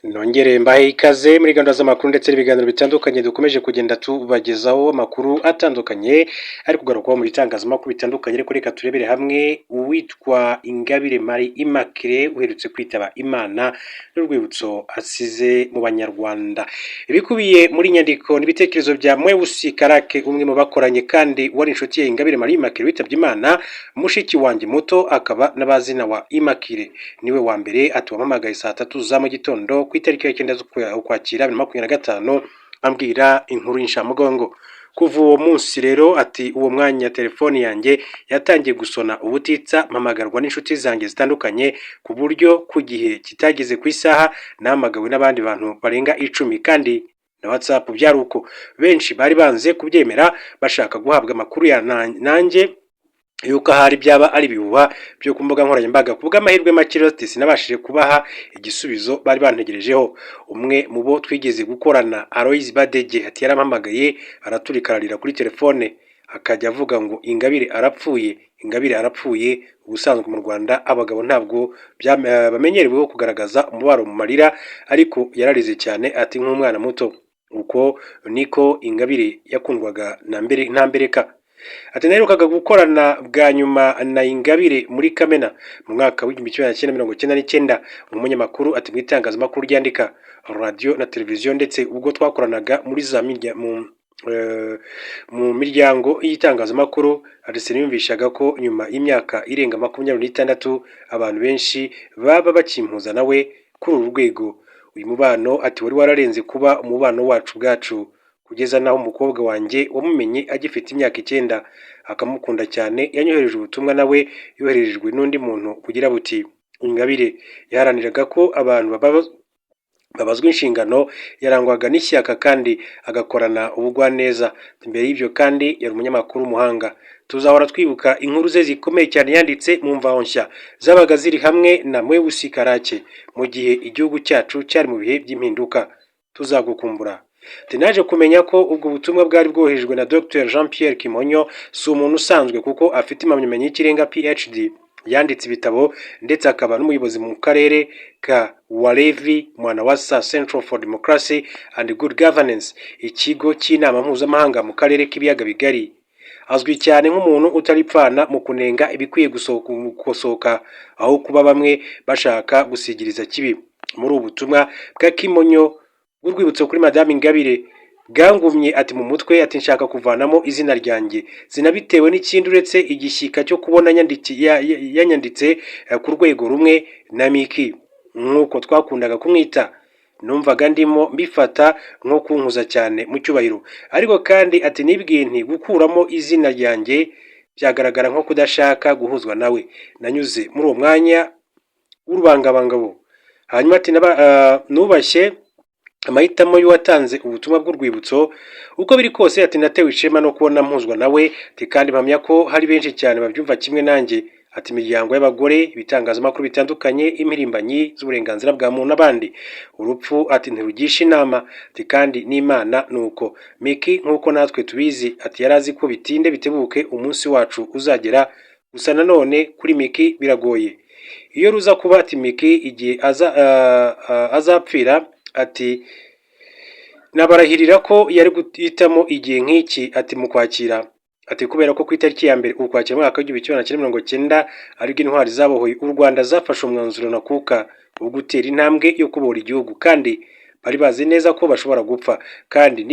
Nongere mbahe ikaze muri gahunda z'amakuru ndetse n'ibiganiro bitandukanye dukomeje kugenda tubagezaho amakuru atandukanye ari kugarukwaho mu bitangazamakuru bitandukanye, ariko reka turebere hamwe uwitwa Ingabire Marie Immaculée uherutse kwitaba Imana n'urwibutso asize mu banyarwanda. Ibikubiye muri nyandiko n'ibitekerezo bya Mweusi Karake, umwe mu bakoranye kandi wari inshuti ye Ingabire Marie Immaculée witabye Imana, mushiki wanjye muto akaba n'abazina wa Immaculée, niwe wa mbere atuwamamagaye saa 3 za mu gitondo ku itariki ya 9 z'Ukwakira 2025 ambwira inkuru y'inshamugongo. Kuva uwo munsi rero ati uwo mwanya telefoni yanjye yatangiye gusona ubutitsa, mpamagarwa n'inshuti zanjye zitandukanye ku buryo ku gihe kitageze ku isaha nahamagawe n'abandi bantu barenga 10, kandi na WhatsApp byari uko. Benshi bari banze kubyemera bashaka guhabwa amakuru ya nanjye yuko hari byaba ari bihuha byo ku mbuga nkoranyambaga. Ku bw'amahirwe make sinabashije kubaha igisubizo bari bantegerejeho. Umwe mu bo twigeze gukorana, Aloys Badege, ati yarampamagaye araturikararira kuri telefone akajya avuga ngo Ingabire arapfuye, Ingabire arapfuye. Ubusanzwe mu Rwanda abagabo ntabwo bamenyereweho kugaragaza umubaro mu marira, ariko yararize cyane ati nk'umwana muto. Uko niko Ingabire yakundwaga nta mbereka. Ati naherukaga gukorana bwa nyuma na Ingabire muri Kamena mu mwaka w'1999 umunyamakuru ati mu itangazamakuru ryandika radio na televiziyo, ndetse ubwo twakoranaga muri za mu miryango y'itangazamakuru siniyumvishaga ko nyuma y'imyaka irenga 26 abantu benshi baba bakimpuza nawe kuri uru rwego. Uyu mubano ati wari wararenze kuba umubano wacu bwacu, kugeza naho umukobwa wanjye wamumenye agifite imyaka 9 akamukunda cyane. Yanyohereje ubutumwa nawe yoherejwe n'undi muntu kugira buti Ingabire yaharaniraga ko abantu babazwa inshingano, yarangwaga n'ishyaka kandi agakorana ubugwaneza. Imbere y'ibyo kandi yari umunyamakuru umuhanga. Tuzahora twibuka inkuru ze zikomeye cyane yanditse mu mvaho nshya zabaga ziri hamwe na Mweusi Karake mu gihe igihugu cyacu cyari mu bihe by'impinduka. Tuzagukumbura. Naje kumenya ko ubwo butumwa bwari bwoherejwe na Dr Jean Pierre Kimonyo, si umuntu usanzwe kuko afite impamyabumenyi y'ikirenga PhD, yanditse ibitabo ndetse akaba n'umuyobozi mu karere ka Walevi Mwanawasa Central for Democracy and Good Governance, ikigo cy'inama mpuzamahanga mu karere k'ibiyaga bigari. Azwi cyane nk'umuntu utaripfana mu kunenga ibikwiye gusohoka aho kuba bamwe bashaka gusigiriza kibi. Muri ubu butumwa bwa Kimonyo urwibutso kuri Madame Ingabire bwangumye ati mu mutwe ati nshaka kuvanamo izina ryanjye, zinabitewe n'ikindi uretse igishyika cyo kubona yanyanditse ku rwego rumwe na Miki nk'uko twakundaga kumwita. Numvaga ndimo mbifata nko kunkuza cyane mu cyubahiro, ariko kandi ati nibwiye nti gukuramo izina ryanjye byagaragara nko kudashaka guhuzwa nawe. Nanyuze muri uwo mwanya w'urubangabangabo. Hanyuma ati nubashye amahitamo y'uwatanze ubutumwa bw'urwibutso. Uko biri kose ati natewe ishema no kubona mpuzwa nawe, kandi mpamya ko hari benshi cyane babyumva kimwe nanjye. Ati imiryango y'abagore, ibitangazamakuru bitandukanye, impirimbanyi z'uburenganzira bwa muntu n'abandi. Urupfu ati ntirugisha inama, ati kandi n'Imana nuko. Miki nk'uko natwe tubizi ati yarazi ko bitinde bitebuke umunsi wacu uzagera, gusa nanone kuri Miki biragoye. Iyo ruza kuba ati Miki igihe azapfira ati nabarahirira ko yari guhitamo igihe nk'iki ati mu Kwakira, ati kubera ko ku itariki ya 1 Ukwakira mwaka w'1990 aribwo intwari zabohoye u Rwanda zafashe umwanzuro nakuka wo gutera intambwe yo kubohora igihugu, kandi bari bazi neza ko bashobora gupfa, kandi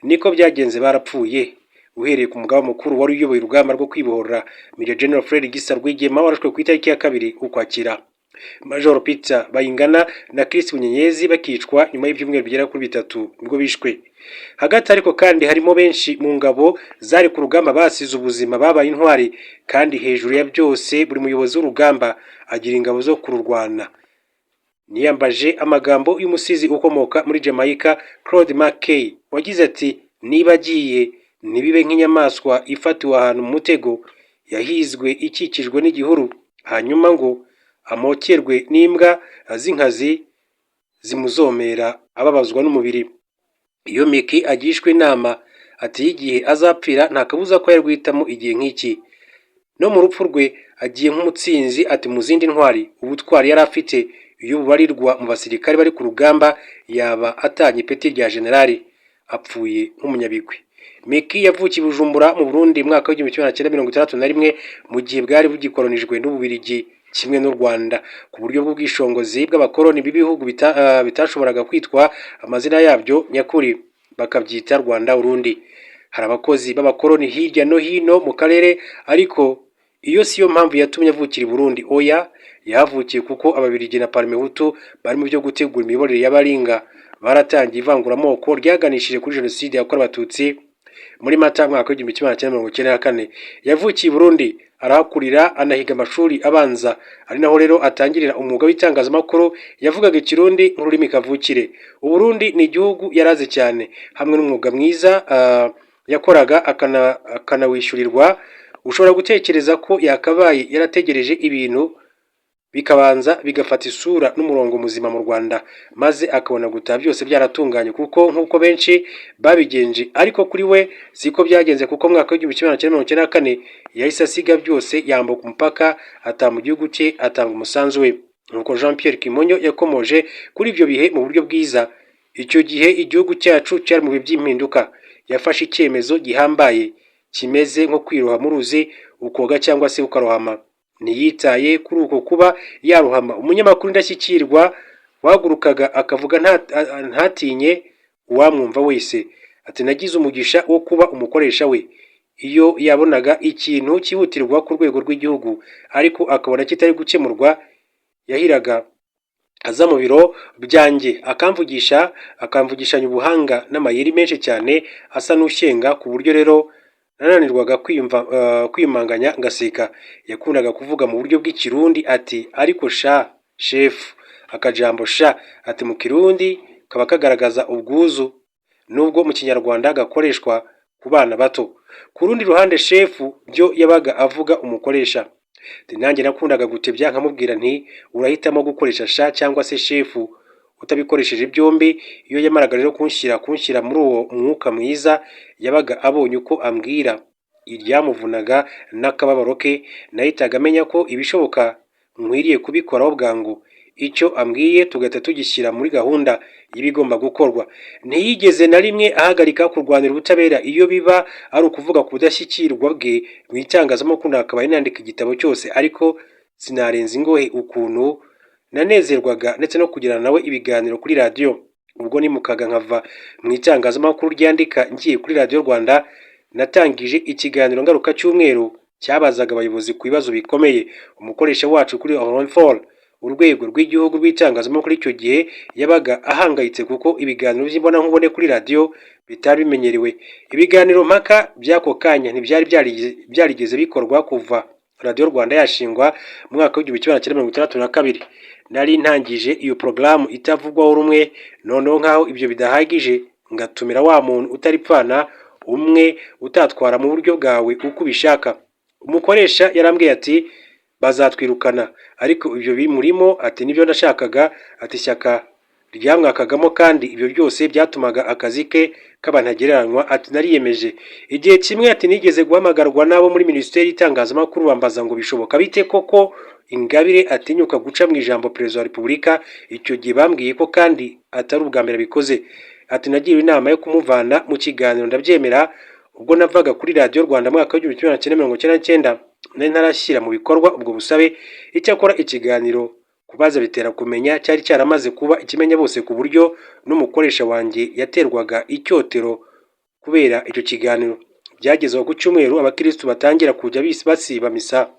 niko byagenze, barapfuye. Uhereye ku mugaba mukuru wari uyoboye urugamba rwo kwibohora Major General Fred Gisa Rwigema warashwe ku itariki ya 2 Ukwakira. Major Peter Bayingana na Chris Bunyenyezi bakicwa nyuma y'ibyumweru bigera kuri 3 nibwo bishwe. Hagati ariko kandi harimo benshi mu ngabo zari ku rugamba basize ubuzima babaye intwari, kandi hejuru ya byose buri muyobozi w'urugamba agira ingabo zo kururwana. Niyambaje amagambo y'umusizi ukomoka muri Jamaica Claude McKay wagize ati niba agiye nibibe nk'inyamaswa ifatiwe ahantu mu mutego, yahizwe ikikijwe n'igihuru, hanyuma ngo amokerwe n'imbwa z'inkazi zimuzomera ababazwa n'umubiri. Iyo Miki agishwe inama ati igihe azapfira nta kabuza ko yarwitamo igihe nk'iki. No mu rupfu rwe agiye nk'umutsinzi ati mu zindi ntwari ubutwari yari afite iyo bubarirwa mu basirikare bari ku rugamba yaba atanye ipeti rya generali, apfuye nk'umunyabigwi. Meki yavukiye i Bujumbura mu Burundi mu mwaka w'1961 mu gihe bwari bugikolonijwe n'Ububiligi kimwe n'u Rwanda, ku buryo bw'ubwishongozi bw'abakoloni b'ibihugu bitashoboraga kwitwa amazina yabyo nyakuri, bakabyita Rwanda Urundi. Hari abakozi b'abakoloni hirya no hino mu karere, ariko iyo siyo mpamvu yatumye avukira i Burundi. Oya, yahavukiye kuko Ababiligi na Parmehutu bari mu byo gutegura imiyoborere y'Abaringa, baratangiye ivanguramoko ryaganishije kuri Jenoside yakorewe Abatutsi muri Mata mwaka w'1994. Yavukiye i Burundi, arahakurira, anahiga amashuri abanza, ari naho rero atangirira umwuga w'itangazamakuru. Yavugaga Ikirundi nk'ururimi kavukire. Uburundi ni igihugu yaraze cyane, hamwe n'umwuga mwiza yakoraga akanawishyurirwa. Ushobora gutekereza ko yakabaye yarategereje ibintu bikabanza bigafata isura n'umurongo muzima mu Rwanda, maze akabona gutaha byose byaratunganye kuko nk'uko benshi babigenje. Ariko kuri we siko byagenze, kuko mwaka w'1994 yahise asiga byose, yambuka umupaka, ataha mu gihugu cye, atanga umusanzu we. Nk'uko Jean Pierre Kimonyo yakomoje kuri ibyo bihe mu buryo bwiza, icyo gihe igihugu cyacu cyari mu bihe by'impinduka. Yafashe icyemezo gihambaye kimeze nko kwiroha mu ruzi ukoga cyangwa se ukarohama. Ntiyitaye kuri uko kuba yarohama. Umunyamakuru indashyikirwa wahagurukaga akavuga ntatinye uwamwumva wese, ati nagize umugisha wo kuba umukoresha we. Iyo yabonaga ikintu cyihutirwa ku rwego rw'igihugu ariko akabona kitari gukemurwa, yahiraga aza mu biro byanjye akamvugishanya ubuhanga n'amayeri menshi cyane, asa n'ushyenga ku buryo rero nananirwaga kwiyumanganya ngaseka. Yakundaga kuvuga mu buryo bw'Ikirundi ati ariko sha shefu, akajambo sha ati mu Kirundi kaba kagaragaza ubwuzu, nubwo mu Kinyarwanda gakoreshwa ku bana bato. Ku rundi ruhande shefu byo yabaga avuga umukoresha. Nanjye nakundaga gutebya nkamubwira nti urahitamo gukoresha sha cyangwa se shefu, utabikoresheje byombi. Iyo yamaraga rero kunshyira muri uwo mwuka mwiza, yabaga abonye uko ambwira iryamuvunaga n'akababaro ke, nahitaga amenya ko ibishoboka nkwiriye kubikoraho bwangu. Icyo ambwiye tugahita tugishyira muri gahunda y'ibigomba gukorwa. Ntiyigeze na rimwe ahagarika kurwanira ubutabera iyo biba ari ukuvuga ku budashyikirwa bwe mu itangazamakuru. Akaba yanandika igitabo cyose, ariko sinarenza ingohe ukuntu nanezerwaga ndetse no kugirana nawe ibiganiro kuri radiyo. Ubwo nimukaga nkava mu itangazamakuru ryandika ngiye kuri radiyo Rwanda, natangije ikiganiro ngaruka cyumweru cyabazaga abayobozi ku bibazo bikomeye. Umukoresha wacu kuri Orange, urwego rw'igihugu rw'itangazamakuru icyo gihe, yabaga ahangayitse kuko ibiganiro by'imbona nkubone kuri radiyo bitari bimenyerewe. Ibiganiro mpaka by'ako kanya ntibyari byarigeze bikorwa kuva radiyo Rwanda yashingwa mu mwaka w'1962. Nari ntangije iyo porogaramu itavugwaho rumwe, noneho nk'aho ibyo bidahagije ngatumira wa muntu utari pfana, umwe utatwara mu buryo bwawe uko ubishaka. Umukoresha yarambwiye ati bazatwirukana, ariko ibyo bimurimo ati nibyo nashakaga. Ati ishyaka ryamwakagamo, kandi ibyo byose byatumaga akazi ke kaba ntagereranywa. Ati nariyemeje. Igihe kimwe ati nigeze guhamagarwa n'abo muri Minisiteri y'Itangazamakuru bambaza ngo bishoboka bite koko Ingabire atinyuka guca mu ijambo Perezida wa Repubulika. Icyo gihe bambwiye ko kandi atari ubwa mbere bikoze. Ati nagiriwe inama yo kumuvana mu kiganiro, ndabyemera. Ubwo navaga kuri radiyo Rwanda mwaka w'1999 nari ntarashyira mu bikorwa ubwo busabe. Icyakora ikiganiro kubaza bitera kumenya cyari cyaramaze kuba ikimenya bose, ku buryo n'umukoresha wanjye yaterwaga icyotero kubera icyo kiganiro. Byagezeho ku cyumweru abakirisitu batangira kujya basiba misa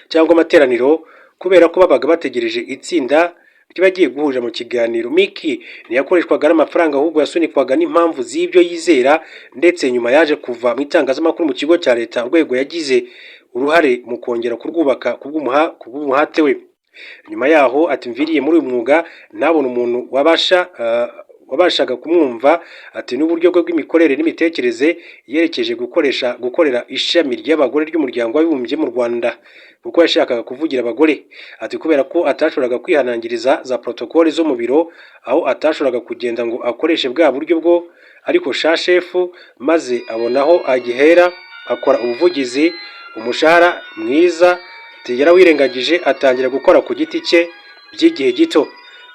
cyangwa amateraniro, kubera ko babaga bategereje itsinda ry'abagiye guhurira mu kiganiro. Miki ntiyakoreshwaga n'amafaranga, ahubwo yasunikwaga n'impamvu z'ibyo yizera, ndetse nyuma yaje kuva mu itangazamakuru mu kigo cya leta, urwego yagize uruhare mu kongera kurwubaka kubw'umuhate we. Nyuma yaho ati mviriye muri uyu mwuga nabona umuntu wabashaga kumwumva. Ati n'uburyo bwe bw'imikorere n'imitekerereze yerekeje gukorera ishami ry'abagore ry'umuryango w'abibumbye mu Rwanda, kuko yashakaga kuvugira abagore. Ati kubera ko atashoboraga kwihanangiriza za protokole zo mu biro, aho atashoboraga kugenda ngo akoreshe bwa buryo bwo ariko shefu, maze abonaho agihera akora ubuvugizi, umushahara mwiza. Yarawirengagije atangira gukora ku giti cye by'igihe gito.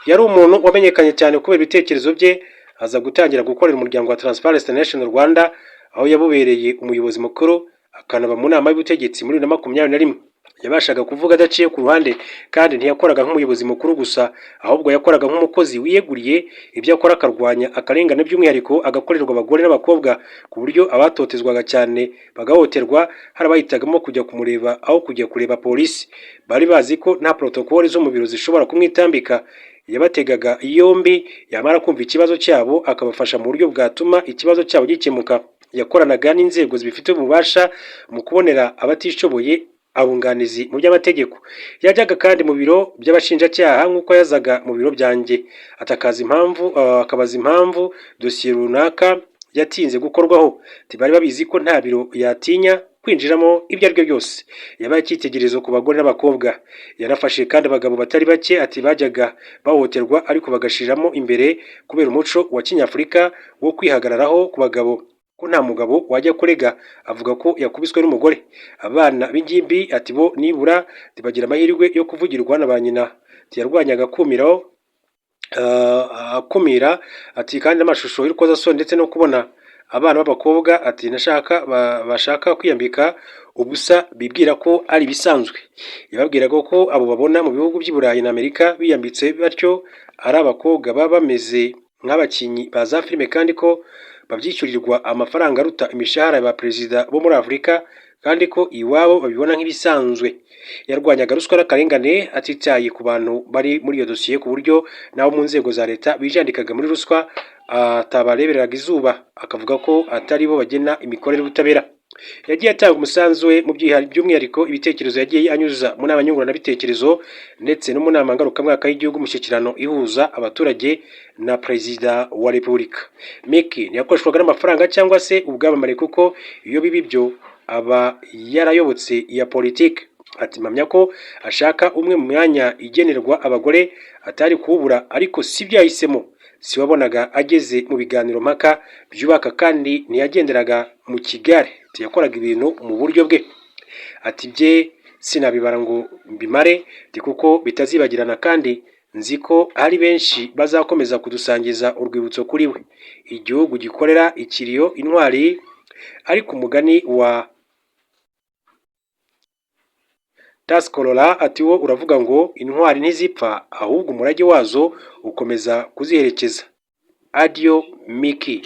Yari umuntu wamenyekanye cyane kubera ibitekerezo bye, aza gutangira gukorera umuryango wa Transparency International Rwanda, aho yabubereye umuyobozi mukuru akanaba mu nama y'ubutegetsi muri 2021. Yabashaga kuvuga adaciye ku ruhande kandi ntiyakoraga nk'umuyobozi mukuru gusa, ahubwo yakoraga nk'umukozi wiyeguriye, ibyo akora akarwanya akarengane by'umwihariko agakorerwa abagore n'abakobwa, ku buryo abatotezwaga cyane bagahoterwa hari abahitagamo kujya kumureba aho kujya kureba polisi. Bari bazi ko nta protokoli zo mu biro zishobora kumwitambika. Yabategaga yombi, yamara kumva ikibazo cyabo akabafasha mu buryo bwatuma ikibazo cyabo gikemuka. Yakoranaga n'inzego zibifite ububasha mu kubonera abatishoboye abunganizi mu by'amategeko. Yajyaga kandi mu biro by'abashinjacyaha nk'uko yazaga mu biro byanjye, akabaza impamvu dosiye runaka yatinze gukorwaho. Bari babizi ko nta biro yatinya kwinjiramo ibyo ari byo byose. Yabaye icyitegererezo ku bagore n'abakobwa. Yarafashe kandi abagabo batari bake bajyaga bahohoterwa ariko bagashiramo imbere kubera umuco wa Kinyafurika wo kwihagararaho ku bagabo, ko nta mugabo wajya kurega avuga ko yakubiswe n'umugore. Abana b'ingimbi bo nibura bagira amahirwe yo kuvugirwa na ba nyina. Yarwanyaga akumira kandi amashusho y'urukozasoni ndetse no kubona abana b'abakobwa bashaka kwiyambika ubusa bibwira ko ari bisanzwe. Yababwiraga ko abo babona mu bihugu by'i Burayi na Amerika biyambitse batyo ari abakobwa baba bameze nk'abakinnyi ba za filime, kandi ko babyishyurirwa amafaranga aruta imishahara ya ba perezida bo muri Afurika, kandi ko iwabo babibona nk'ibisanzwe. Yarwanyaga ruswa n'akarengane atitaye ku bantu bari muri iyo dosiye, ku buryo nabo mu nzego za leta bijandikaga muri ruswa atabarebereraga izuba, akavuga ko atari bo bagena imikorere y'ubutabera. Yagiye atanga umusanzu we by'umwihariko ibitekerezo yagiye anyuza mu nama nyunguranabitekerezo ndetse no mu nama ngarukamwaka y'igihugu umushyikirano ihuza abaturage na perezida wa repubulika. Meki ntiyakoreshwaga n'amafaranga cyangwa se ubwamamare, kuko iyo biba ibyo aba yarayobotse iya politiki. Mpamya ko ashaka umwe mu myanya igenerwa abagore atari kuwubura, ariko si byo yahisemo. Si wabonaga ageze mu biganiro mpaka byubaka, kandi ntiyagenderaga mu kigare. Yakoraga ibintu mu buryo bwe. Bye sinabibara ngo mbimare kuko bitazibagirana, kandi nzi ko hari benshi bazakomeza kudusangiza urwibutso kuri we. Igihugu gikorera ikiriyo intwari, ariko umugani wa Taskolora wo uravuga ngo intwari ntizipfa, ahubwo umurage wazo ukomeza kuziherekeza. Adio Miki.